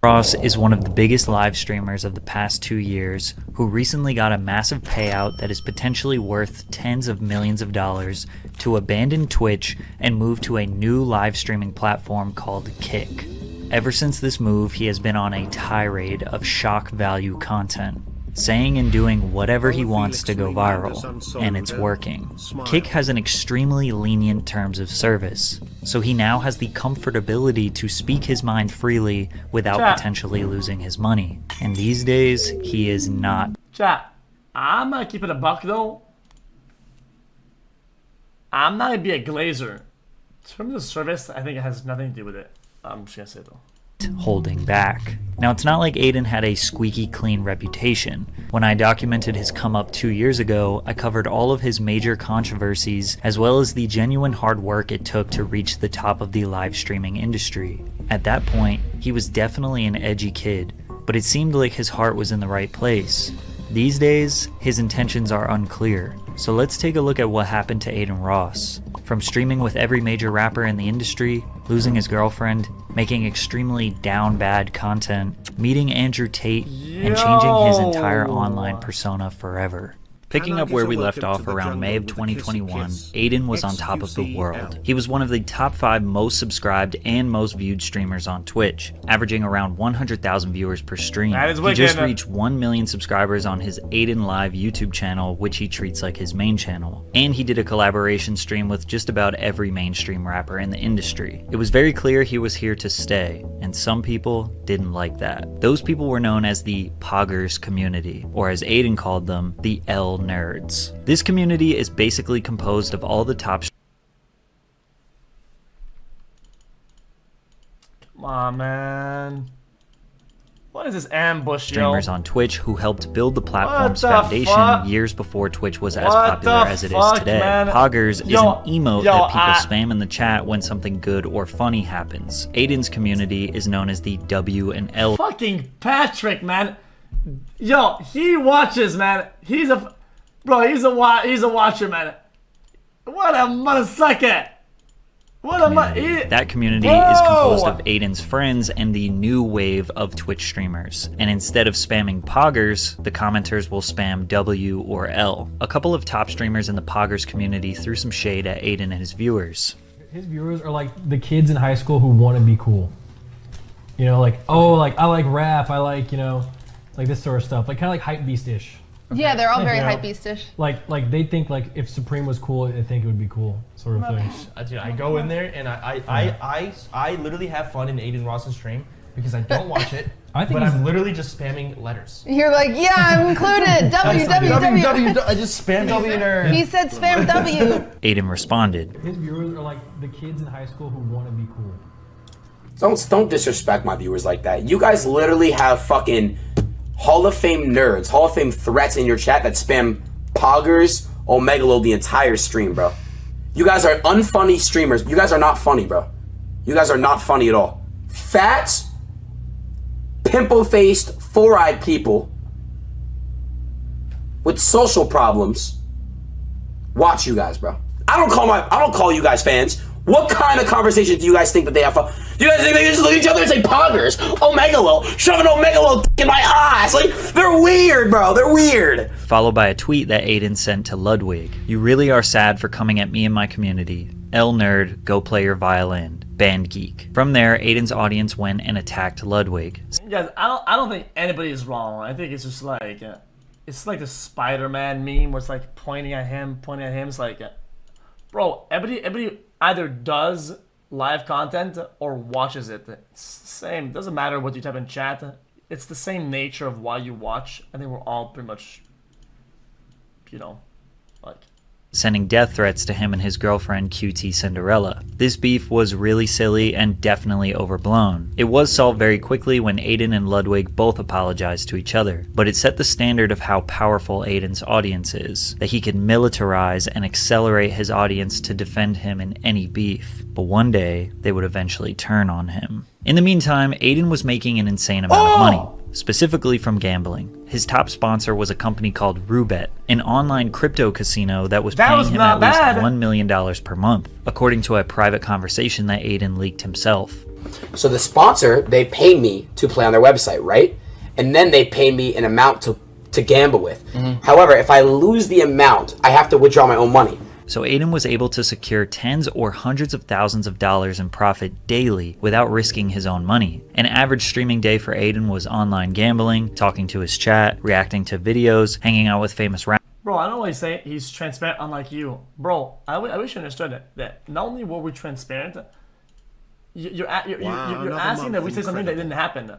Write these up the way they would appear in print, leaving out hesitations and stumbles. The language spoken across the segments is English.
Ross is one of the biggest live streamers of the past 2 years who recently got a massive payout that is potentially worth tens of millions of dollars to abandon Twitch and move to a new live streaming platform called Kick. Ever since this move, he has been on a tirade of shock value content, saying and doing whatever he wants to go viral, and it's working. Kick has an extremely lenient terms of service, so he now has the comfortability to speak his mind freely without potentially losing his money. And these days, he is not. Chat, I'm gonna keep it a buck though. I'm not gonna be a glazer. In terms of service, I think it has nothing to do with it. I'm just gonna say though. Holding back. Now, it's not like Adin had a squeaky clean reputation. When I documented his come up 2 years ago, I covered all of his major controversies as well as the genuine hard work it took to reach the top of the live streaming industry. At that point, he was definitely an edgy kid, but it seemed like his heart was in the right place. These days, his intentions are unclear. So let's take a look at what happened to Adin Ross. From streaming with every major rapper in the industry, losing his girlfriend, making extremely down bad content, meeting Andrew Tate, and changing his entire online persona forever. Picking up where we left off around May of 2021, Adin was on top of the world. He was one of the top 5 most subscribed and most viewed streamers on Twitch, averaging around 100,000 viewers per stream. He just reached 1 million subscribers on his Adin Live YouTube channel, which he treats like his main channel. And he did a collaboration stream with just about every mainstream rapper in the industry. It was very clear he was here to stay, and some people didn't like that. Those people were known as the Poggers community, or as Adin called them, the nerds. This community is basically composed of all the top Come on, man. What is this ambush, streamers on Twitch who helped build the platform's foundation years before Twitch was as popular as it is today. Poggers is an emote that people spam in the chat when something good or funny happens. Adin's community is known as the W and L. Fucking Patrick, man. Yo, he watches, man. He's a watcher, man. What a motherfucker. That community is composed of Adin's friends and the new wave of Twitch streamers. And instead of spamming Poggers, the commenters will spam W or L. A couple of top streamers in the Poggers community threw some shade at Adin and his viewers. His viewers are like the kids in high school who want to be cool. You know, like, oh, like I like rap, I like, you know, like this sort of stuff. Like kind of like hype beast-ish. Okay. Yeah, they're all very hype beast-ish. Like they think like if Supreme was cool, they think it would be cool, sort of thing. Dude, I go in there and I literally have fun in Adin Ross's stream because I don't watch it, but I'm literally just spamming letters. You're like, yeah, I'm included. W. I just spam W nerd. He said spam W. Adin responded. His viewers are like the kids in high school who want to be cool. Don't disrespect my viewers like that. You guys literally have fucking Hall of Fame nerds, Hall of Fame threats in your chat that spam Poggers, Omegalo the entire stream, bro. You guys are unfunny streamers. You guys are not funny, bro. You guys are not funny at all. Fat, pimple-faced, four-eyed people with social problems. Watch you guys, bro. I don't call you guys fans. What kind of conversations do you guys think that they have fun? Do you guys think they just look at each other and say Poggers, Omegalo, shove an Omegalo in my ass? Like, they're weird, bro. They're weird. Followed by a tweet that Adin sent to Ludwig. You really are sad for coming at me and my community. L nerd, go play your violin. Band geek. From there, Adin's audience went and attacked Ludwig. Guys, I don't think anybody is wrong. I think it's just like, it's like the Spider-Man meme where it's like pointing at him. It's like, bro, everybody either does live content or watches it. It's the same. It doesn't matter what you type in chat. It's the same nature of why you watch. I think we're all pretty much, you know, like sending death threats to him and his girlfriend QT Cinderella. This beef was really silly and definitely overblown. It was solved very quickly when Adin and Ludwig both apologized to each other, but it set the standard of how powerful Adin's audience is, that he could militarize and accelerate his audience to defend him in any beef. But one day, they would eventually turn on him. In the meantime, Adin was making an insane amount of money, specifically from gambling. His top sponsor was a company called Roobet, an online crypto casino that was paying him at least $1 million per month, according to a private conversation that Adin leaked himself. So the sponsor, they pay me to play on their website, right? And then they pay me an amount to gamble with. However, if I lose the amount, I have to withdraw my own money. So Adin was able to secure tens or hundreds of thousands of dollars in profit daily without risking his own money. An average streaming day for Adin was online gambling, talking to his chat, reacting to videos, hanging out with famous rappers. Bro, I don't always say he's transparent unlike you. Bro, I wish you understood that not only were we transparent, you're asking that we say something that didn't happen.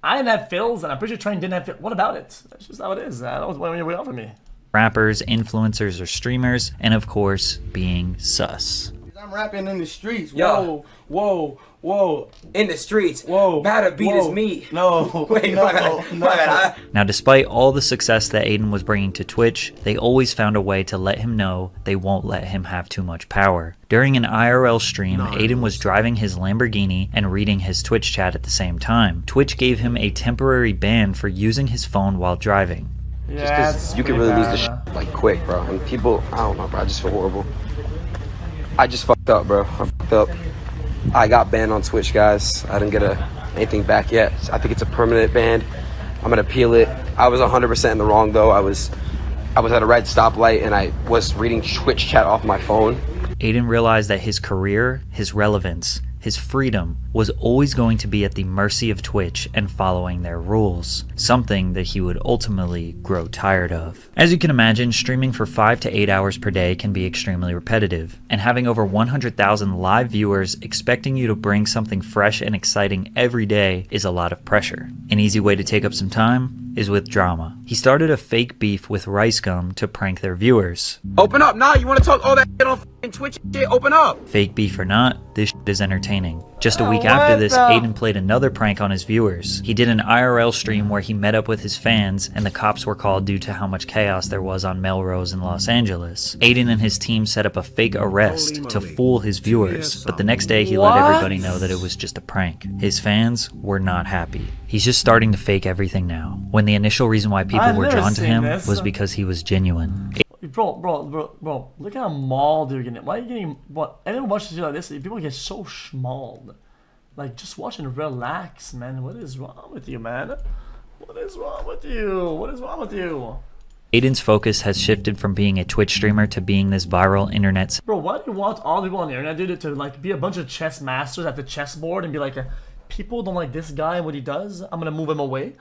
I didn't have fills, and I'm pretty sure Train didn't have fills. What about it? That's just how it is. I don't know what you offer me. Rappers, influencers, or streamers, and of course, being sus. I'm rapping in the streets. Yo. Whoa, whoa. In the streets. Whoa. Batter beat whoa. is me. No. Wait, no. Now, despite all the success that Adin was bringing to Twitch, they always found a way to let him know they won't let him have too much power. During an IRL stream, Adin was driving his Lamborghini and reading his Twitch chat at the same time. Twitch gave him a temporary ban for using his phone while driving. Yeah, Just 'cause you can really lose the shit like quick, bro. And people, I don't know, bro. I just feel horrible. I just fucked up, bro. I fucked up. I got banned on Twitch, guys. I didn't get anything back yet. I think it's a permanent ban. I'm gonna appeal it. I was 100% in the wrong, though. I was at a red stoplight and I was reading Twitch chat off my phone. Adin realized that his career, his relevance, his freedom was always going to be at the mercy of Twitch and following their rules, something that he would ultimately grow tired of. As you can imagine, streaming for 5 to 8 hours per day can be extremely repetitive, and having over 100,000 live viewers expecting you to bring something fresh and exciting every day is a lot of pressure. An easy way to take up some time is with drama. He started a fake beef with Rice Gum to prank their viewers. Open up. Nah, you want to talk all that shit on fucking Twitch shit? Open up. Fake beef or not, this shit is entertaining. Just a week after this, Adin played another prank on his viewers. He did an IRL stream where he met up with his fans, and the cops were called due to how much chaos there was on Melrose in Los Angeles. Adin and his team set up a fake arrest to fool his viewers, but the next day he let everybody know that it was just a prank. His fans were not happy. He's just starting to fake everything now, when the initial reason why people were drawn to him was because he was genuine. Bro, look how mauled you're getting. Why are you getting, what? Anyone watches shit like this, people get so schmauled. Like, just watch and relax, man. What is wrong with you, man? What is wrong with you? What is wrong with you? Adin's focus has shifted from being a Twitch streamer to being this viral internet. Bro, why do you want all the people on the internet, dude, to like be a bunch of chess masters at the chessboard and be like, people don't like this guy and what he does, I'm gonna move him away.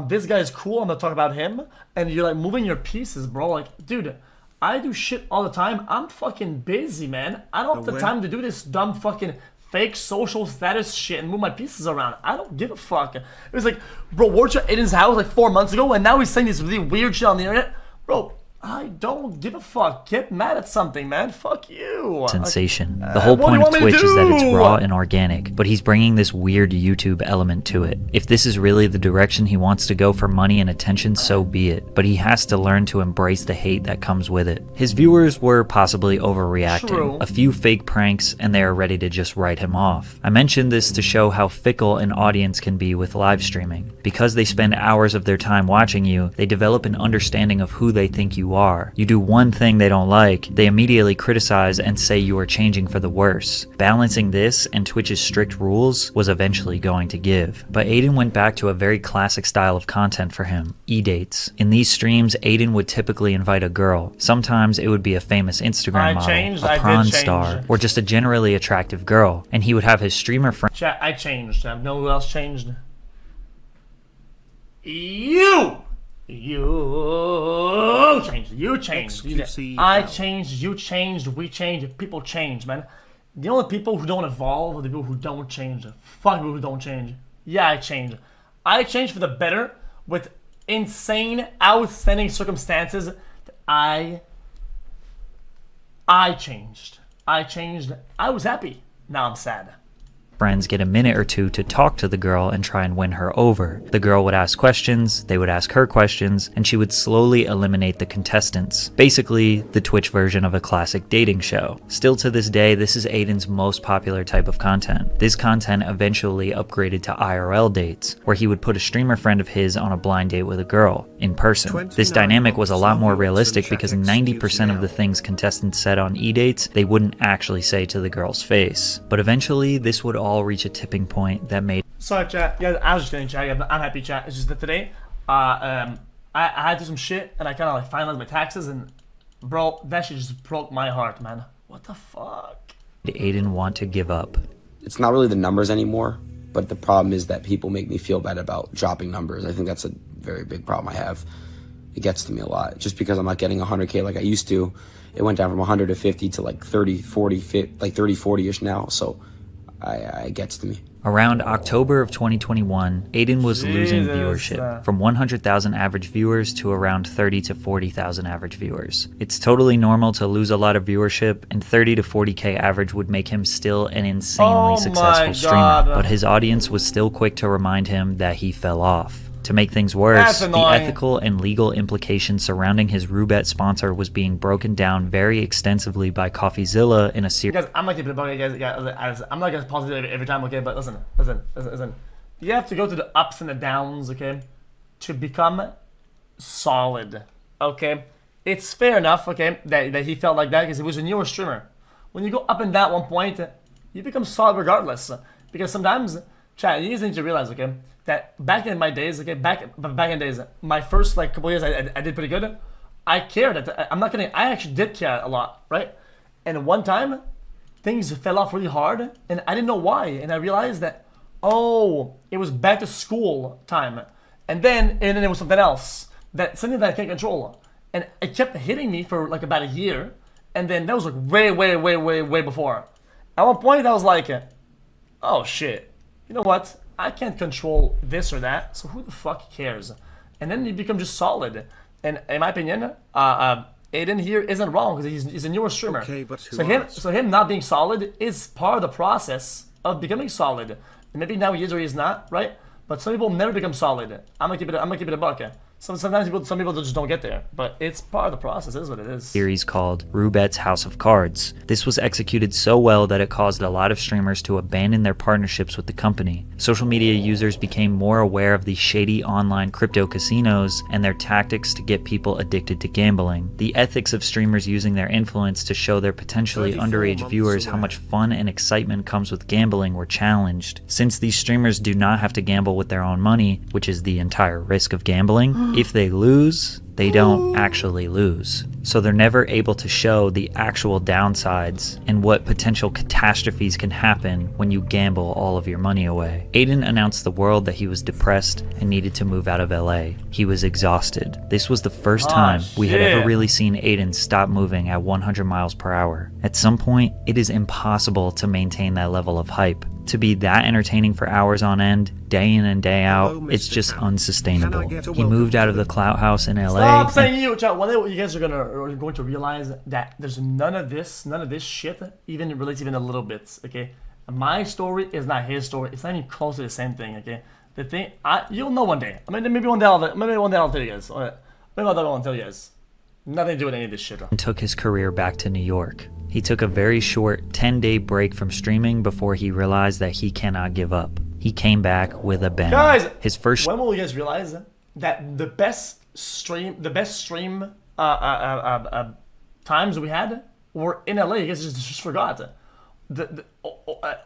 This guy is cool, I'm gonna talk about him. And you're like moving your pieces, bro. Like, dude, I do shit all the time. I'm fucking busy, man. I don't have the time to do this dumb fucking fake social status shit and move my pieces around. I don't give a fuck. It was like, bro, we're at Aiden's house like 4 months ago, and now he's saying this really weird shit on the internet. Bro, I don't give a fuck. Get mad at something, man. Fuck you. Sensation. The whole point of Twitch is that it's raw and organic, but he's bringing this weird YouTube element to it. If this is really the direction he wants to go for money and attention, so be it. But he has to learn to embrace the hate that comes with it. His viewers were possibly overreacting. True. A few fake pranks, and they are ready to just write him off. I mentioned this to show how fickle an audience can be with live streaming. Because they spend hours of their time watching you, they develop an understanding of who they think you are. You do one thing they don't like, they immediately criticize and say you are changing for the worse. Balancing this and Twitch's strict rules was eventually going to give. But Adin went back to a very classic style of content for him, e-dates. In these streams, Adin would typically invite a girl. Sometimes it would be a famous Instagram model, a prawn star, or just a generally attractive girl. And he would have his streamer friend. Chat, I changed. I know who else changed. You changed. You changed. I changed. You changed. We changed. People change, man. The only people who don't evolve are the people who don't change. Fuck people who don't change. Yeah, I changed. I changed for the better with insane, outstanding circumstances. I changed. I changed. I was happy. Now I'm sad. Friends get a minute or two to talk to the girl and try and win her over. The girl would ask questions, they would ask her questions, and she would slowly eliminate the contestants. Basically, the Twitch version of a classic dating show. Still to this day, this is Adin's most popular type of content. This content eventually upgraded to IRL dates, where he would put a streamer friend of his on a blind date with a girl, in person. This dynamic was a lot more realistic because 90% of the things contestants said on e-dates, they wouldn't actually say to the girl's face. But eventually, this would all reach a tipping point that made... Sorry, chat. Yeah, I was just kidding, chat. I'm happy, chat. It's just that today, I had to do some shit, and I kind of like finalized my taxes, and bro, that shit just broke my heart, man. What the fuck? Adin want to give up. It's not really the numbers anymore, but the problem is that people make me feel bad about dropping numbers. I think that's a very big problem I have. It gets to me a lot. Just because I'm not getting 100K like I used to, it went down from 100 to 50 to like 30, 40, 50, like 30, 40-ish now. So it gets to me. Around October of 2021, Adin was losing viewership from 100,000 average viewers to around 30 to 40,000 average viewers. It's totally normal to lose a lot of viewership, and 30 to 40K average would make him still an insanely successful streamer, but his audience was still quick to remind him that he fell off. To make things worse, the ethical and legal implications surrounding his Roulette sponsor was being broken down very extensively by CoffeeZilla in a series. Guys, I'm not keeping it about you guys. I'm not gonna pause it every time, okay? But listen. You have to go through the ups and the downs, okay, to become solid, okay? It's fair enough, okay, that he felt like that because he was a newer streamer. When you go up and down at one point, you become solid regardless. Because sometimes, chat, you guys need to realize, okay, that back in my days, okay, back in days, my first like couple years, I did pretty good. I cared. I'm not kidding. I actually did care a lot, right? And one time, things fell off really hard, and I didn't know why. And I realized that, oh, it was back to school time, and then it was something else, something that I can't control, and it kept hitting me for like about a year, and then that was like way before. At one point, I was like, oh shit, you know what? I can't control this or that, so who the fuck cares? And then you become just solid. And in my opinion, Adin here isn't wrong because he's a newer streamer. Okay, but so him not being solid is part of the process of becoming solid. And maybe now he is or he's not, right? But some people never become solid. I'm gonna keep it a buck. Sometimes some people just don't get there, but it's part of the process. It is what it is. Series called Roulette's House of Cards. This was executed so well that it caused a lot of streamers to abandon their partnerships with the company. Social media users became more aware of the shady online crypto casinos and their tactics to get people addicted to gambling. The ethics of streamers using their influence to show their potentially underage viewers how much fun and excitement comes with gambling were challenged. Since these streamers do not have to gamble with their own money, which is the entire risk of gambling, if they lose, they don't actually lose. So they're never able to show the actual downsides and what potential catastrophes can happen when you gamble all of your money away. Adin announced the world that he was depressed and needed to move out of LA. He was exhausted. This was the first time we had ever really seen Adin stop moving at 100 miles per hour. At some point, it is impossible to maintain that level of hype. To be that entertaining for hours on end, day in and day out, it's just unsustainable. He moved out of the Clout House in LA. Stop saying you, chat. One day you guys are going to realize that there's none of this shit even relates even a little bit. Okay, my story is not his story. It's not even close to the same thing. Okay, the thing you'll know one day. I mean, maybe one day I'll tell you guys. Maybe I'll tell you guys. Nothing to do with any of this shit. And took his career back to New York. He took a very short 10-day break from streaming before he realized that he cannot give up. He came back with a bang. Guys, his first. When will you guys realize that the best stream times we had were in LA? You guys just forgot. The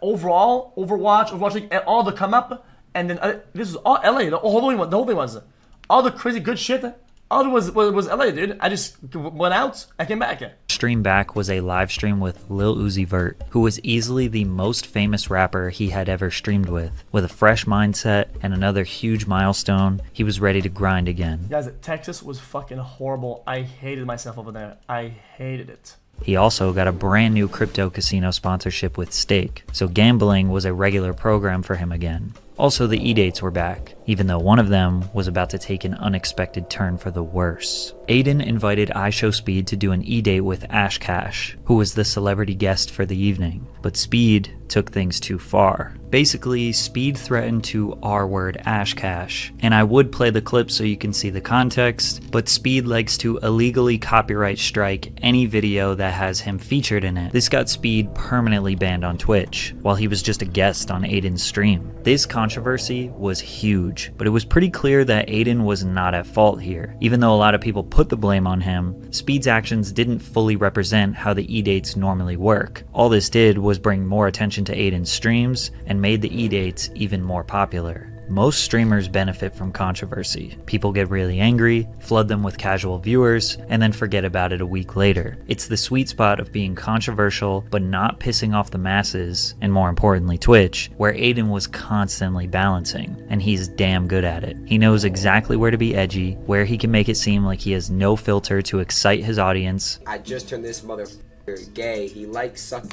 overall Overwatch, like, all the come up, and then this is all LA. The whole thing was all the crazy good shit. All it was LA, dude. I just went out, I came back. Stream back was a live stream with Lil Uzi Vert, who was easily the most famous rapper he had ever streamed with. With a fresh mindset and another huge milestone, he was ready to grind again. Guys, Texas was fucking horrible. I hated myself over there. I hated it. He also got a brand new crypto casino sponsorship with Stake, so gambling was a regular program for him again. Also, the E-dates were back, even though one of them was about to take an unexpected turn for the worse. Adin invited iShowSpeed to do an E-date with Ash Cash, who was the celebrity guest for the evening, but Speed took things too far. Basically, Speed threatened to R-word Ash Cash, and I would play the clip so you can see the context, but Speed likes to illegally copyright strike any video that has him featured in it. This got Speed permanently banned on Twitch, while he was just a guest on Adin's stream. This controversy controversy was huge, but it was pretty clear that Adin was not at fault here. Even though a lot of people put the blame on him, Speed's actions didn't fully represent how the E-dates normally work. All this did was bring more attention to Adin's streams and made the E-dates even more popular. Most streamers benefit from controversy. People get really angry, flood them with casual viewers, and then forget about it a week later. It's the sweet spot of being controversial but not pissing off the masses, and more importantly Twitch, where Adin was constantly balancing, and he's damn good at it. He knows exactly where to be edgy, where he can make it seem like he has no filter to excite his audience. I just turned this motherfucker gay. He likes sucking.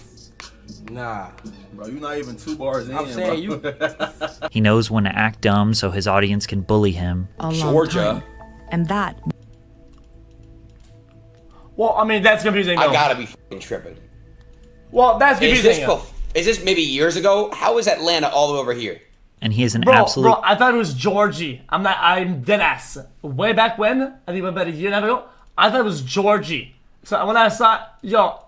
Nah, bro, you're not even 2 bars in. I'm saying bro. He knows when to act dumb so his audience can bully him. Georgia. And that. Well, I mean, that's confusing. I though. gotta be fucking tripping. Well, that's Is confusing. this maybe years ago? How is Atlanta all the way over here? And he is an Bro, absolute... I thought it was Georgie. I'm dead ass. Way back when, I think about a year and a half ago, I thought it was Georgie. So when I saw,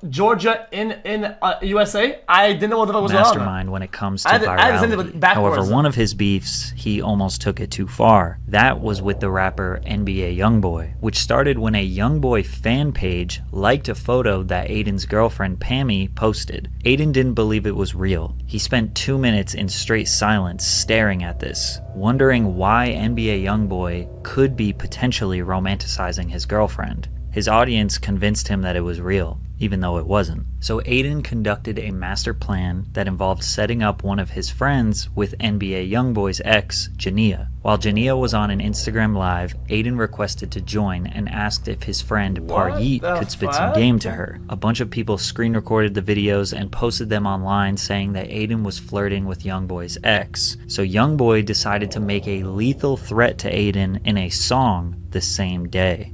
Georgia in USA, I didn't know what the fuck was going on. mastermind when it comes to I had to send it virality. backwards. However, one of his beefs, he almost took it too far. That was with the rapper NBA YoungBoy, which started when a YoungBoy fan page liked a photo that Adin's girlfriend Pammy posted. Adin didn't believe it was real. He spent 2 minutes in straight silence staring at this, wondering why NBA YoungBoy could be potentially romanticizing his girlfriend. His audience convinced him that it was real, even though it wasn't. So Adin conducted a master plan that involved setting up one of his friends with NBA YoungBoy's ex, Jania. While Jania was on an Instagram live, Adin requested to join and asked if his friend Paryeet could spit some game to her. A bunch of people screen recorded the videos and posted them online saying that Adin was flirting with YoungBoy's ex. So YoungBoy decided to make a lethal threat to Adin in a song the same day.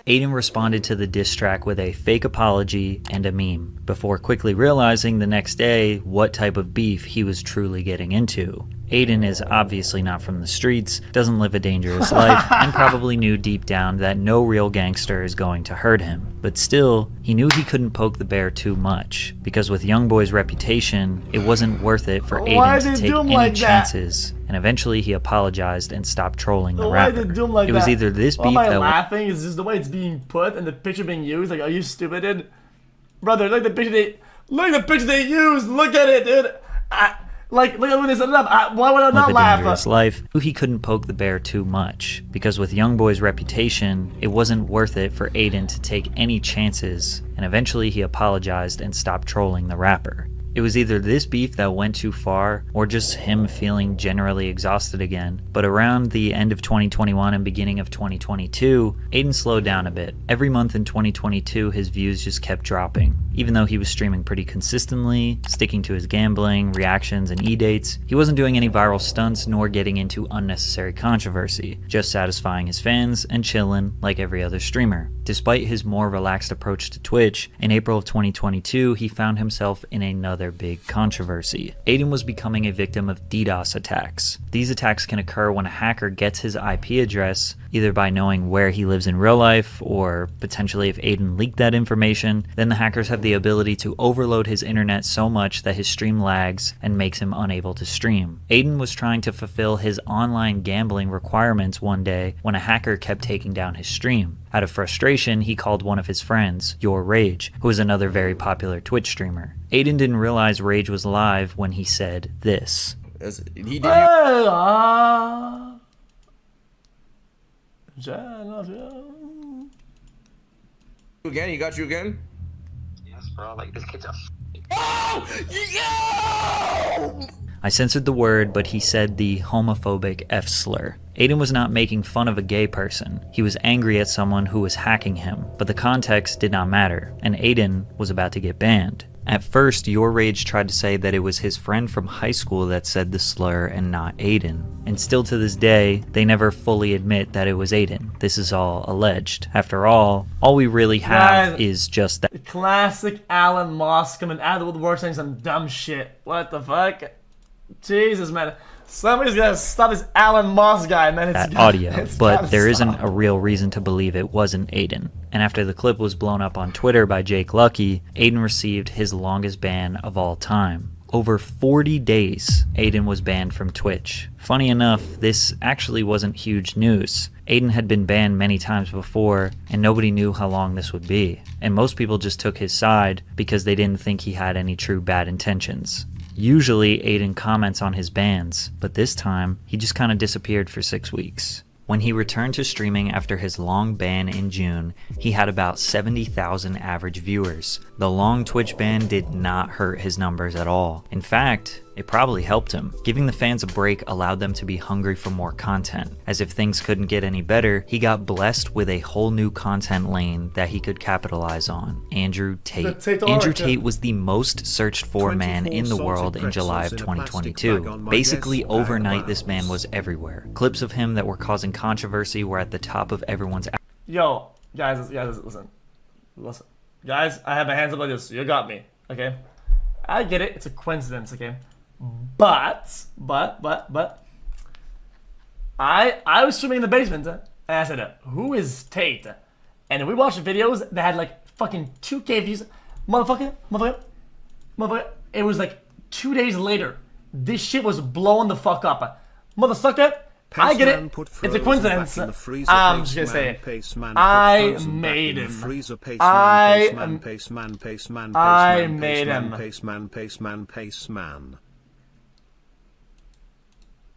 Adin responded to the diss track with a fake apology and a meme, before quickly realizing the next day what type of beef he was truly getting into. Adin is obviously not from the streets, doesn't live a dangerous life, and probably knew deep down that no real gangster is going to hurt him. But still, he knew he couldn't poke the bear too much, because with YoungBoy's reputation, it wasn't worth it for Adin to take any chances. And eventually he apologized and stopped trolling the rapper. It was either this beef that... laughing? Is this the way it's being put and the picture being used? Like, are you stupid, dude? Brother, look at the picture they used! Look at it, dude! Look at when they set it up. Why would I not laugh? Dangerous life. He couldn't poke the bear too much, because with YoungBoy's reputation, it wasn't worth it for Adin to take any chances, and eventually he apologized and stopped trolling the rapper. It was either this beef that went too far, or just him feeling generally exhausted again. But around the end of 2021 and beginning of 2022, Adin slowed down a bit. Every month in 2022, his views just kept dropping. Even though he was streaming pretty consistently, sticking to his gambling, reactions, and e-dates, he wasn't doing any viral stunts nor getting into unnecessary controversy, just satisfying his fans and chillin' like every other streamer. Despite his more relaxed approach to Twitch, in April of 2022, he found himself in another big controversy. Adin was becoming a victim of DDoS attacks. These attacks can occur when a hacker gets his IP address, either by knowing where he lives in real life, or potentially if Adin leaked that information, then the hackers have the ability to overload his internet so much that his stream lags and makes him unable to stream. Adin was trying to fulfill his online gambling requirements one day when a hacker kept taking down his stream. Out of frustration, he called one of his friends, Your Rage, who is another very popular Twitch streamer. Adin didn't realize Rage was live when he said this. He did. Again? He got you again? Yes, bro. Like, this kid's a... I censored the word, but he said the homophobic F slur. Adin was not making fun of a gay person. He was angry at someone who was hacking him, but the context did not matter, and Adin was about to get banned. At first, Your Rage tried to say that it was his friend from high school that said the slur and not Adin. And still to this day, they never fully admit that it was Adin. This is all alleged. After all we really have is just that. Classic Alan Moss coming out of the woodwork saying some dumb shit. What the fuck? Jesus, man. Somebody's gonna stop this Alan Moss guy, man. That audio, but there isn't a real reason to believe it wasn't Adin. And after the clip was blown up on Twitter by Jake Lucky, Adin received his longest ban of all time. Over 40 days, Adin was banned from Twitch. Funny enough, this actually wasn't huge news. Adin had been banned many times before, and nobody knew how long this would be. And most people just took his side because they didn't think he had any true bad intentions. Usually, Adin comments on his bans, but this time, he just kind of disappeared for 6 weeks. When he returned to streaming after his long ban in June, he had about 70,000 average viewers. The long Twitch ban did not hurt his numbers at all. In fact, it probably helped him. Giving the fans a break allowed them to be hungry for more content. As if things couldn't get any better, he got blessed with a whole new content lane that he could capitalize on. Andrew Tate. Andrew Tate was the most searched for man in the world in July of 2022. Basically overnight, this man was everywhere. Clips of him that were causing controversy were at the top of everyone's... Yo, guys, listen. Guys, I have my hands up like this. You got me, okay? I get it. It's a coincidence, okay? But I was swimming in the basement and I said, who is Tate? And we watched videos that had like fucking 2K views. Motherfucker. It was like 2 days later. This shit was blowing the fuck up. Motherfucker. I get it. It's a coincidence. I'm just gonna say it. I made him. I made him.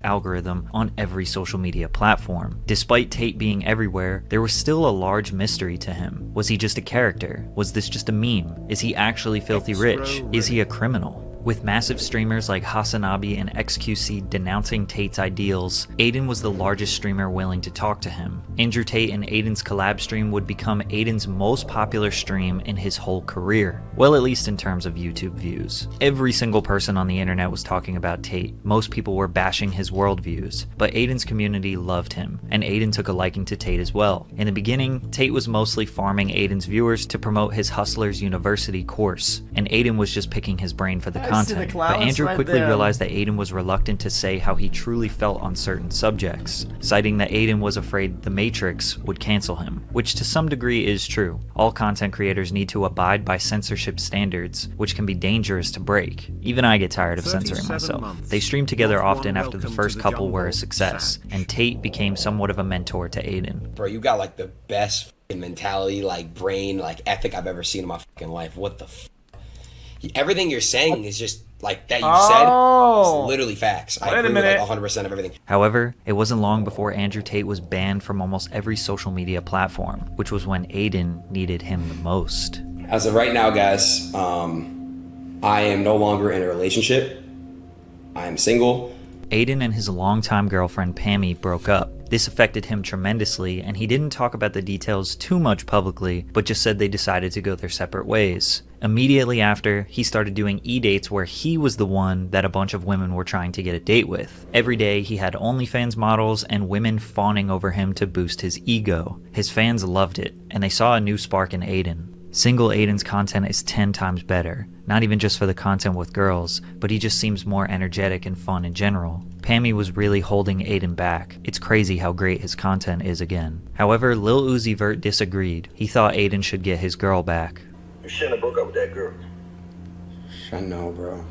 Algorithm on every social media platform. Despite Tate being everywhere, there was still a large mystery to him. Was he just a character? Was this just a meme? Is he actually filthy rich? Is he a criminal? With massive streamers like Hasanabi and xQc denouncing Tate's ideals, Adin was the largest streamer willing to talk to him. Andrew Tate and Adin's collab stream would become Adin's most popular stream in his whole career. Well, at least in terms of YouTube views. Every single person on the internet was talking about Tate. Most people were bashing his worldviews, but Adin's community loved him, and Adin took a liking to Tate as well. In the beginning, Tate was mostly farming Adin's viewers to promote his Hustlers University course, and Adin was just picking his brain for the content. But Andrew quickly realized that Adin was reluctant to say how he truly felt on certain subjects, citing that Adin was afraid the Matrix would cancel him, which to some degree is true. All content creators need to abide by censorship standards, which can be dangerous to break. Even I get tired of censoring myself. They streamed together often after the first couple were a success, and Tate became somewhat of a mentor to Adin. Bro, you got like the best mentality, like brain, like ethic I've ever seen in my fucking life. What the everything you're saying is just like that you said. It's literally facts. I agree with like 100% of everything. However, it wasn't long before Andrew Tate was banned from almost every social media platform, which was when Adin needed him the most. As of right now, guys, I am no longer in a relationship. I am single. Adin and his longtime girlfriend Pammy broke up. This affected him tremendously, and he didn't talk about the details too much publicly, but just said they decided to go their separate ways. Immediately after, he started doing e-dates where he was the one that a bunch of women were trying to get a date with. Every day, he had OnlyFans models and women fawning over him to boost his ego. His fans loved it, and they saw a new spark in Adin. Single Adin's content is 10 times better, not even just for the content with girls, but he just seems more energetic and fun in general. Pammy was really holding Adin back. It's crazy how great his content is again. However, Lil Uzi Vert disagreed. He thought Adin should get his girl back. You shouldn't have broke up with that girl. I know, bro.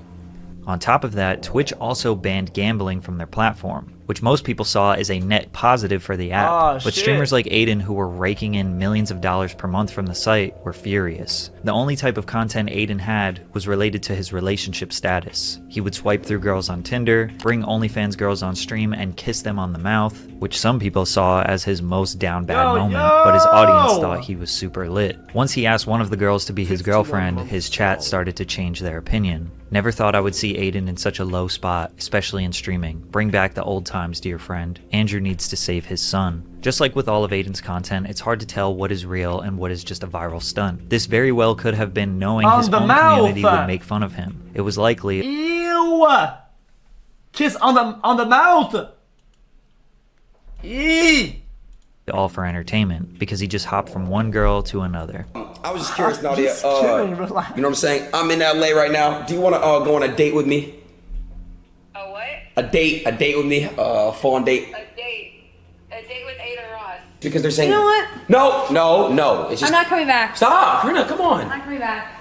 On top of that, Twitch also banned gambling from their platform, which most people saw as a net positive for the app. But streamers like Adin, who were raking in millions of dollars per month from the site, were furious. The only type of content Adin had was related to his relationship status. He would swipe through girls on Tinder, bring OnlyFans girls on stream and kiss them on the mouth, which some people saw as his most down bad moment, but his audience thought he was super lit. Once he asked one of the girls to be his girlfriend, his chat started to change their opinion. Never thought I would see Adin in such a low spot, especially in streaming. Bring back the old times, dear friend. Andrew needs to save his son. Just like with all of Adin's content, it's hard to tell what is real and what is just a viral stunt. This very well could have been knowing his own community would make fun of him. It was likely... Ew! Kiss on the mouth! Eee! all for entertainment, because he just hopped from one girl to another. I was just curious, Nadia. You know what I'm saying? I'm in LA right now. Do you want to go on a date with me? A what? A date with me, full on date. A date with Adin Ross. Because they're saying. You know what? No. It's just. I'm not coming back. Stop, Karina, come on. I'm not coming back.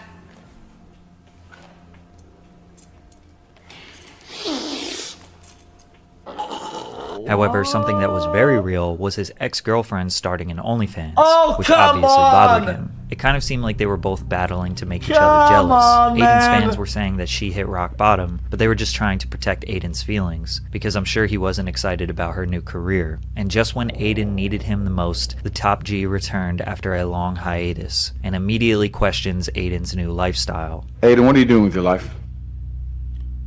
However, something that was very real was his ex-girlfriend starting an OnlyFans, which come obviously bothered on! him. It kind of seemed like they were both battling to make each other jealous. Aiden's fans were saying that she hit rock bottom, but they were just trying to protect Aiden's feelings, because I'm sure he wasn't excited about her new career. And just when Aiden needed him the most, the top G returned after a long hiatus, and immediately questions Aiden's new lifestyle. Aiden, what are you doing with your life?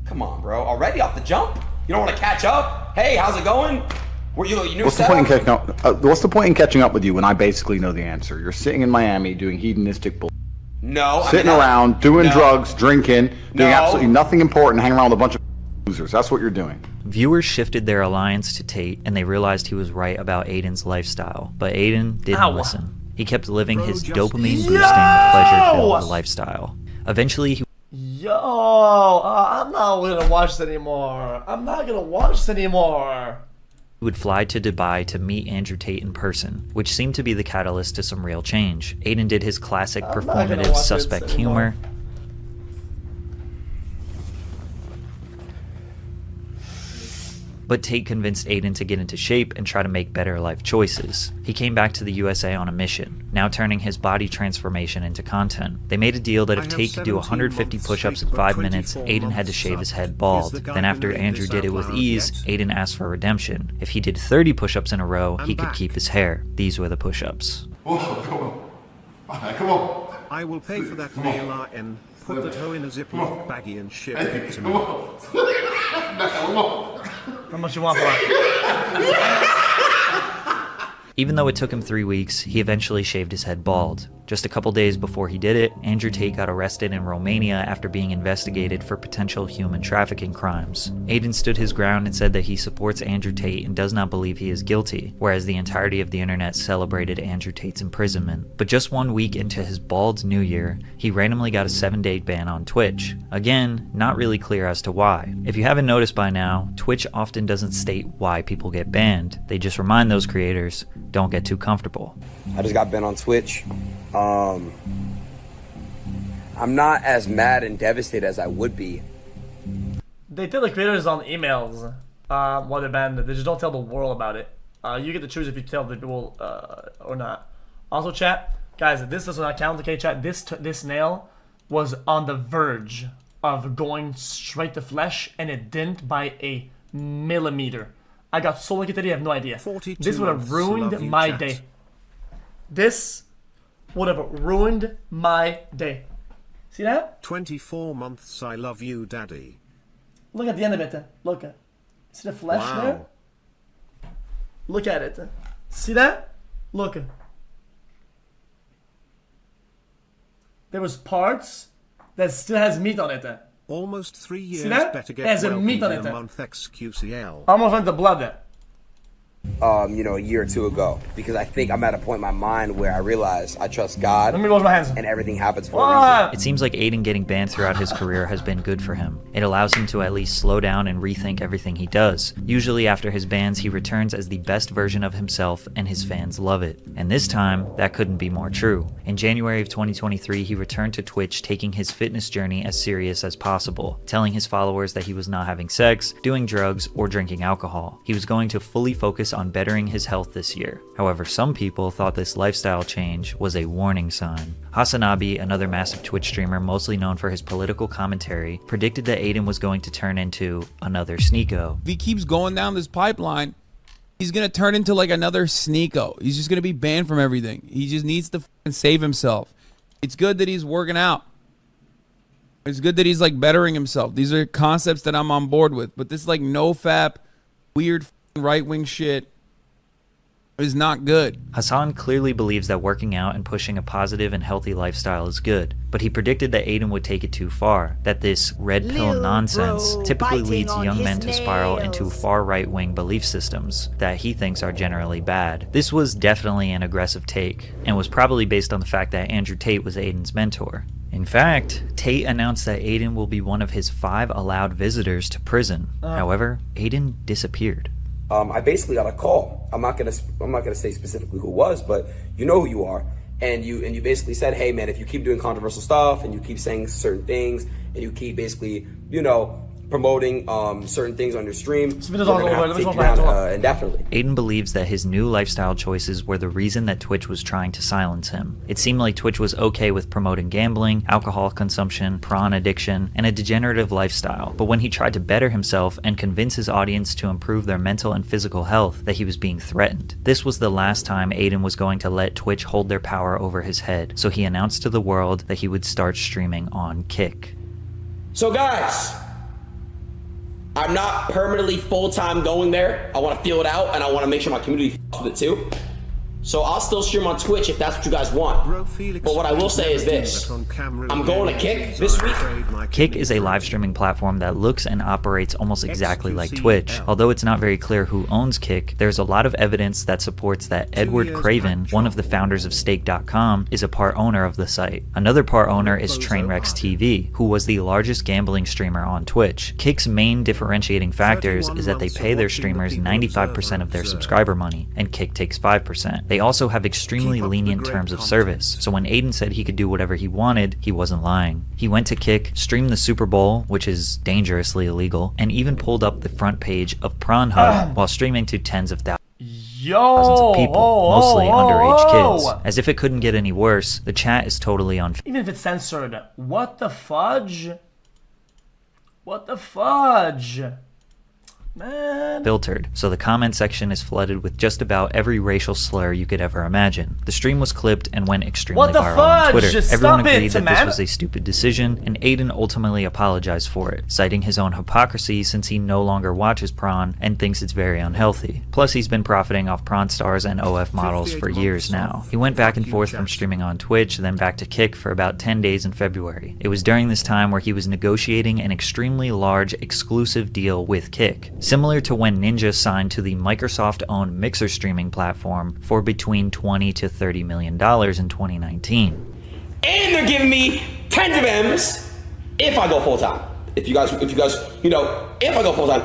Come on, bro. Already off the jump? You don't want to catch up? Hey, how's it going? Were you new What's the point in catching up? What's the point in catching up with you when I basically know the answer? You're sitting in Miami doing hedonistic bull. No. Sitting around, doing drugs, drinking, doing absolutely nothing important, hanging around with a bunch of losers. That's what you're doing. Viewers shifted their alliance to Tate, and they realized he was right about Aiden's lifestyle. But Aiden didn't listen. He kept living his dopamine-boosting, pleasure-filled lifestyle. Eventually, he I'm not gonna watch this anymore. He would fly to Dubai to meet Andrew Tate in person, which seemed to be the catalyst to some real change. Aiden did his classic performative suspect humor. But Tate convinced Aiden to get into shape and try to make better life choices. He came back to the USA on a mission, now turning his body transformation into content. They made a deal that if Tate could do 150 push-ups in 5 minutes, Aiden had to shave his head bald. Then after Andrew did it with ease, Aiden asked for redemption. If he did 30 push-ups in a row, he could keep his hair. These were the push-ups. Come on. I will pay for that nail RN. Put the toe in a Ziploc baggie and ship it to me. How much you want for it? Even though it took him 3 weeks, he eventually shaved his head bald. Just a couple days before he did it, Andrew Tate got arrested in Romania after being investigated for potential human trafficking crimes. Aiden stood his ground and said that he supports Andrew Tate and does not believe he is guilty, whereas the entirety of the internet celebrated Andrew Tate's imprisonment. But just 1 week into his bald new year, he randomly got a 7-day ban on Twitch. Again, not really clear as to why. If you haven't noticed by now, Twitch often doesn't state why people get banned. They just remind those creators, don't get too comfortable. I just got banned on Twitch. I'm not as mad and devastated as I would be. They tell the creators on emails while they're banned. They just don't tell the world about it. You get to choose if you tell the people or not. Also, chat, guys, this does not count. Okay, chat. This nail was on the verge of going straight to flesh, and it didn't by a millimeter. I got so lucky today, I have no idea. This would have ruined my day. This would have ruined my day. See that? 24 months, I love you, daddy. Look at the end of it. Look. See the flesh there? Look at it. See that? Look. There was parts that still has meat on it. Almost 3 years. See that? Better get There's a meat on it. a month xQcl. Almost went to blood there. A year or two ago, because I think I'm at a point in my mind where I realize I trust God. Let me wash my hands. And everything happens for a reason. It seems like Aiden getting banned throughout his career has been good for him. It allows him to at least slow down and rethink everything he does. Usually after his bans, he returns as the best version of himself, and his fans love it. And this time, that couldn't be more true. In January of 2023, he returned to Twitch, taking his fitness journey as serious as possible, telling his followers that he was not having sex, doing drugs, or drinking alcohol. He was going to fully focus on bettering his health this year. However, some people thought this lifestyle change was a warning sign. Hasanabi, another massive Twitch streamer mostly known for his political commentary, predicted that Aiden was going to turn into another Sneeko. If he keeps going down this pipeline, he's gonna turn into like another Sneeko. He's just gonna be banned from everything. He just needs to save himself. It's good that he's working out. It's good that he's like bettering himself. These are concepts that I'm on board with. But this like no-fap, weird right-wing shit, is not good. Hassan clearly believes that working out and pushing a positive and healthy lifestyle is good, but he predicted that Adin would take it too far, that this red pill nonsense typically leads young men to spiral into far right-wing belief systems that he thinks are generally bad. This was definitely an aggressive take, and was probably based on the fact that Andrew Tate was Adin's mentor. In fact, Tate announced that Adin will be one of his 5 allowed visitors to prison. However, Adin disappeared. I basically got a call. I'm not gonna say specifically who it was, but you know who you are. And you basically said, hey man, if you keep doing controversial stuff and you keep saying certain things and you keep basically, promoting certain things on your stream, we're gonna have to take you down indefinitely. Adin believes that his new lifestyle choices were the reason that Twitch was trying to silence him. It seemed like Twitch was okay with promoting gambling, alcohol consumption, prawn addiction, and a degenerative lifestyle, but when he tried to better himself and convince his audience to improve their mental and physical health, that he was being threatened. This was the last time Adin was going to let Twitch hold their power over his head, so he announced to the world that he would start streaming on Kick. So guys, I'm not permanently full-time going there. I want to feel it out, and I want to make sure my community f***s with it too. So I'll still stream on Twitch if that's what you guys want. But what I will say is this. I'm going to Kick this week. Kick is a live streaming platform that looks and operates almost exactly like Twitch. Although it's not very clear who owns Kick, there's a lot of evidence that supports that Edward Craven, one of the founders of Stake.com, is a part owner of the site. Another part owner is Trainwrecks TV, who was the largest gambling streamer on Twitch. Kick's main differentiating factors is that they pay their streamers 95% of their subscriber money, and Kick takes 5%. They also have extremely lenient terms of service, so when Adin said he could do whatever he wanted, he wasn't lying. He went to Kick, streamed the Super Bowl, which is dangerously illegal, and even pulled up the front page of Pornhub while streaming to tens of thousands of people, mostly underage kids. As if it couldn't get any worse, the chat is totally unfair. Even if it's censored, what the fudge? What the fudge? Man. Filtered, so the comment section is flooded with just about every racial slur you could ever imagine. The stream was clipped and went extremely viral on Twitter. Everyone agreed that this was a stupid decision, and Adin ultimately apologized for it, citing his own hypocrisy since he no longer watches prawn and thinks it's very unhealthy. Plus, he's been profiting off prawn stars and OF models for years now. He went back and forth from streaming on Twitch, then back to Kick for about 10 days in February. It was during this time where he was negotiating an extremely large exclusive deal with Kick, similar to when Ninja signed to the Microsoft-owned Mixer streaming platform for between $20 to $30 million in 2019. And they're giving me tens of M's if I go full-time. If you guys, if I go full-time.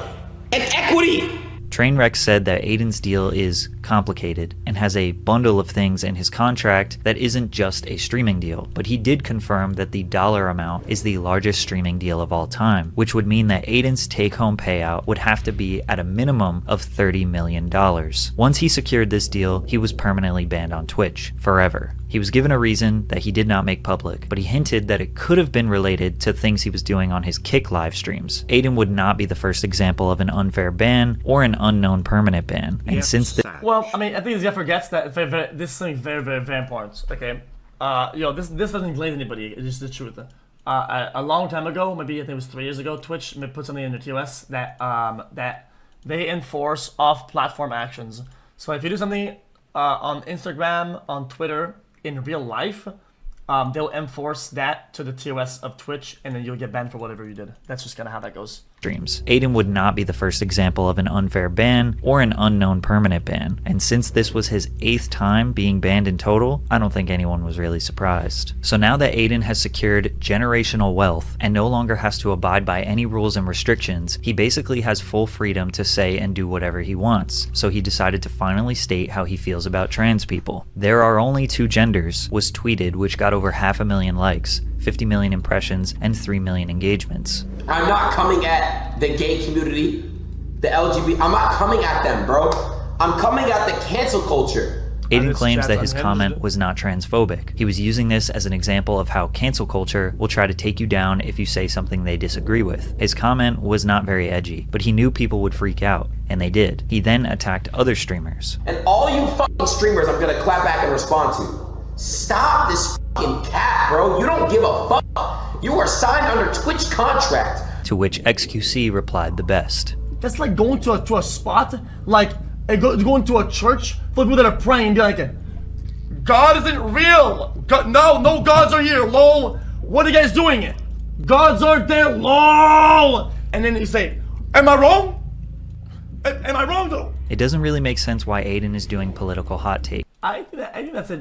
And equity! Trainwreck said that Adin's deal is complicated and has a bundle of things in his contract that isn't just a streaming deal, but he did confirm that the dollar amount is the largest streaming deal of all time, which would mean that Adin's take-home payout would have to be at a minimum of $30 million. Once he secured this deal, he was permanently banned on Twitch, forever. He was given a reason that he did not make public, but he hinted that it could have been related to things he was doing on his Kick live streams. Adin would not be the first example of an unfair ban or an unknown permanent ban, and since the well, I mean, I think this guy forgets that this is something very, very, very important. Okay, this doesn't glaze anybody. It's just the truth. A long time ago, maybe I think it was 3 years ago, Twitch put something in the TOS that that they enforce off-platform actions. So if you do something on Instagram, on Twitter, in real life, they'll enforce that to the TOS of Twitch, and then you'll get banned for whatever you did. That's just kind of how that goes. Streams. Adin would not be the first example of an unfair ban or an unknown permanent ban, and since this was his 8th time being banned in total, I don't think anyone was really surprised. So now that Adin has secured generational wealth and no longer has to abide by any rules and restrictions, he basically has full freedom to say and do whatever he wants. So he decided to finally state how he feels about trans people. "There are only 2 genders" was tweeted, which got over 500,000 likes, 50 million impressions, and 3 million engagements. I'm not coming at the gay community, the LGBT. I'm not coming at them, bro. I'm coming at the cancel culture. Adin claims that his comment was not transphobic. He was using this as an example of how cancel culture will try to take you down if you say something they disagree with. His comment was not very edgy, but he knew people would freak out, and they did. He then attacked other streamers. And all you fucking streamers I'm gonna clap back and respond to. Stop this fucking cap, bro. You don't give a fuck. You are signed under Twitch contract. To which xQc replied the best. That's like going to a spot like and go into a church full of people that are praying and be like, God isn't real. God, no gods are here. Lol. What are you guys doing? Gods aren't there. Lol. And then you say, am I wrong? Am I wrong though? It doesn't really make sense why Adin is doing political hot take. I think that's a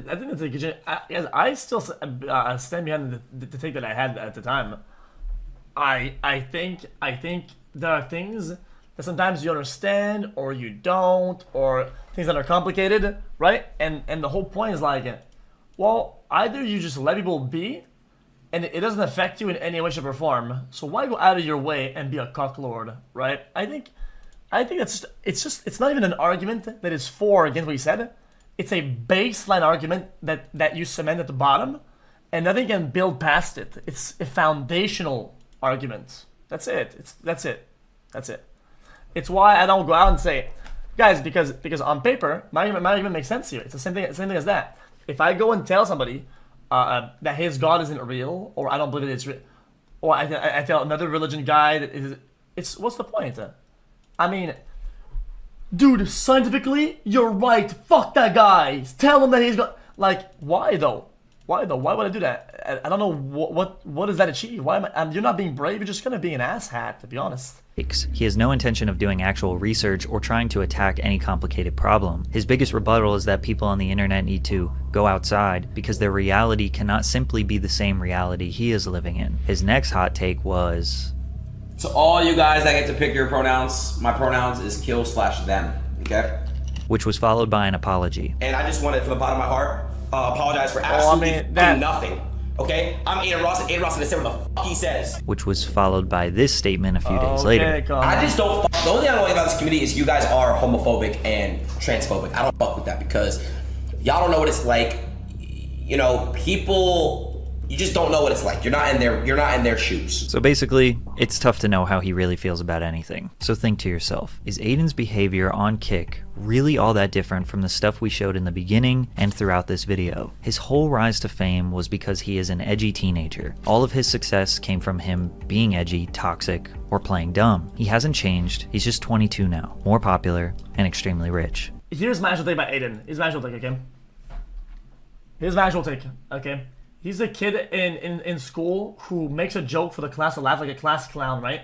good. I still stand behind the take that I had at the time. I think there are things that sometimes you understand or you don't, or things that are complicated, right? And the whole point is like, well, either you just let people be, and it doesn't affect you in any way, shape, or form. So why go out of your way and be a cocklord, right? I think it's not even an argument that is for or against what you said. It's a baseline argument that you cement at the bottom, and nothing can build past it. It's a foundational argument. That's it. That's it. It's why I don't go out and say, guys, because on paper my argument makes sense here. It's the same thing as that. If I go and tell somebody that his God isn't real, or I don't believe it's real, or I tell another religion guy that it's what's the point? I mean, dude, scientifically, you're right. Fuck that guy. Tell him that he's got. Like, why though? Why would I do that? I don't know what does that achieve. Why am I? You're not being brave. You're just gonna be an asshat, to be honest. He has no intention of doing actual research or trying to attack any complicated problem. His biggest rebuttal is that people on the internet need to go outside because their reality cannot simply be the same reality he is living in. His next hot take was, So all you guys that get to pick your pronouns, my pronouns is kill/them, okay? which was followed by an apology. And I just wanted, from the bottom of my heart, apologize for absolutely nothing, okay? I'm Adin Ross, and Adin Ross is gonna say what the fuck he says. Which was followed by this statement a few days later. I just don't fuck. The only thing I don't like about this community is you guys are homophobic and transphobic. I don't fuck with that because y'all don't know what it's like. You know, people, you just don't know what it's like. You're not in their shoes. So basically, it's tough to know how he really feels about anything. So think to yourself, is Adin's behavior on Kick really all that different from the stuff we showed in the beginning and throughout this video? His whole rise to fame was because he is an edgy teenager. All of his success came from him being edgy, toxic, or playing dumb. He hasn't changed, he's just 22 now, more popular, and extremely rich. Here's my actual take about Adin. Here's my actual take, okay? Here's my actual take, okay? He's a kid in school who makes a joke for the class to laugh, like a class clown, right?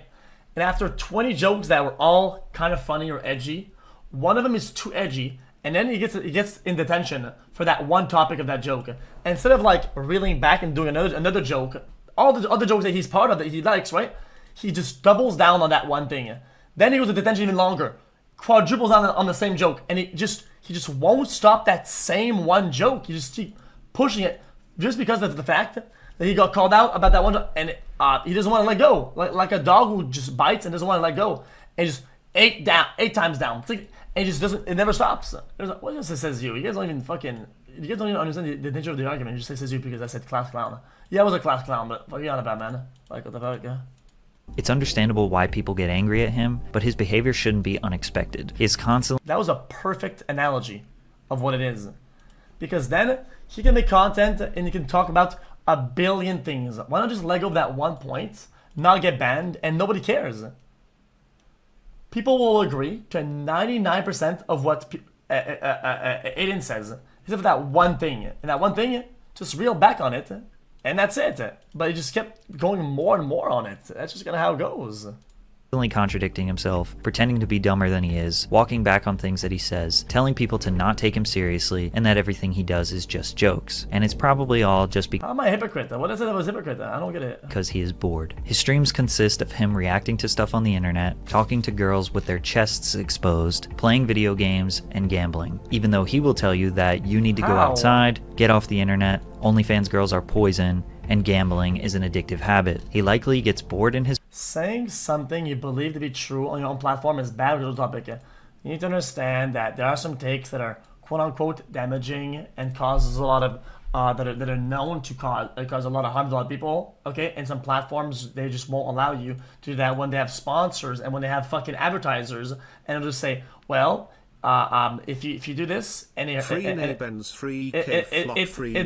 And after 20 jokes that were all kind of funny or edgy, one of them is too edgy, and then he gets in detention for that one topic of that joke. And instead of like reeling back and doing another joke, all the other jokes that he's part of that he likes, right? He just doubles down on that one thing. Then he goes to detention even longer, quadruples down on the same joke, and he just won't stop that same one joke. He just keep pushing it. Just because of the fact that he got called out about that one, and he doesn't want to let go, like a dog who just bites and doesn't want to let go, and just eight times down. It's like, and it just doesn't. It never stops. What just says you? You guys don't even understand the nature of the argument. It just says you because I said class clown. Yeah, I was a class clown, but what are you on about, man? Like what the fuck? Yeah. It's understandable why people get angry at him, but his behavior shouldn't be unexpected. He is constantly. That was a perfect analogy of what it is, because then he can make content and he can talk about a billion things. Why not just let go of that one point, not get banned, and nobody cares? People will agree to 99% of what Adin says, except for that one thing. And that one thing, just reel back on it, and that's it. But he just kept going more and more on it. That's just kind of how it goes. Contradicting himself, pretending to be dumber than he is, walking back on things that he says, telling people to not take him seriously, and that everything he does is just jokes. And it's probably all just because. How am I a hypocrite? What is it that was hypocrite? I don't get it. Because he is bored. His streams consist of him reacting to stuff on the internet, talking to girls with their chests exposed, playing video games, and gambling. Even though he will tell you that you need to go outside, get off the internet, OnlyFans girls are poison, and gambling is an addictive habit. He likely gets bored in his. Saying something you believe to be true on your own platform is bad with the topic. You need to understand that there are some takes that are quote-unquote damaging and causes a lot of that are known to cause a lot of harm to a lot of people. Okay, and some platforms they just won't allow you to do that when they have sponsors and when they have fucking advertisers, and they'll just say, well, if you do this and it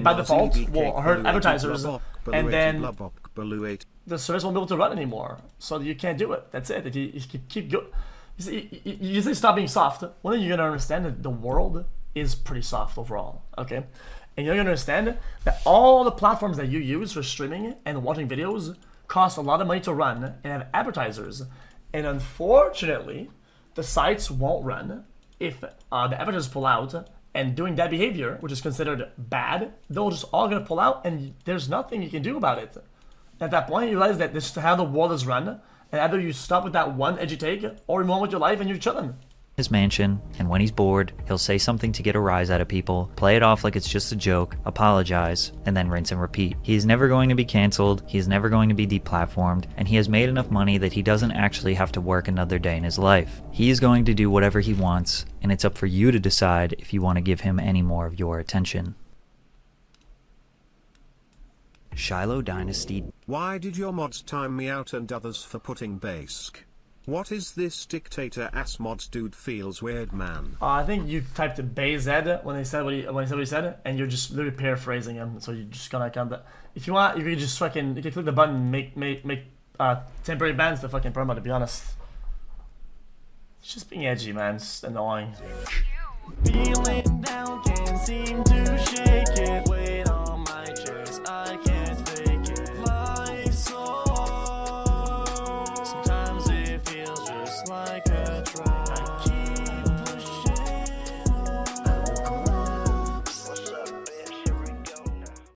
by default will hurt advertisers, and then the service won't be able to run anymore. So you can't do it. That's it. If you keep You say stop being soft. One thing you're gonna understand that the world is pretty soft overall, okay? And you're gonna understand that all the platforms that you use for streaming and watching videos cost a lot of money to run and have advertisers. And unfortunately, the sites won't run if the advertisers pull out. And doing that behavior, which is considered bad, they're just all gonna pull out, and there's nothing you can do about it. At that point, you realize that this is how the world is run. And either you stop with that one edgy take, or you move on with your life and you're chilling. His mansion, and when he's bored, he'll say something to get a rise out of people, play it off like it's just a joke, apologize, and then rinse and repeat. He is never going to be cancelled, he is never going to be deplatformed, and he has made enough money that he doesn't actually have to work another day in his life. He is going to do whatever he wants, and it's up for you to decide if you want to give him any more of your attention. Shiloh Dynasty. Why did your mods time me out and others for putting Bask? What is this dictator ass mods dude feels weird, man? I think you typed BZ when he said what he said, and you're just literally paraphrasing him. So you're just gonna count that. If you want, you can just fucking click the button, make temporary bans to fucking promo. To be honest, it's just being edgy, man. It's annoying. Feeling down, can't seem to shake it.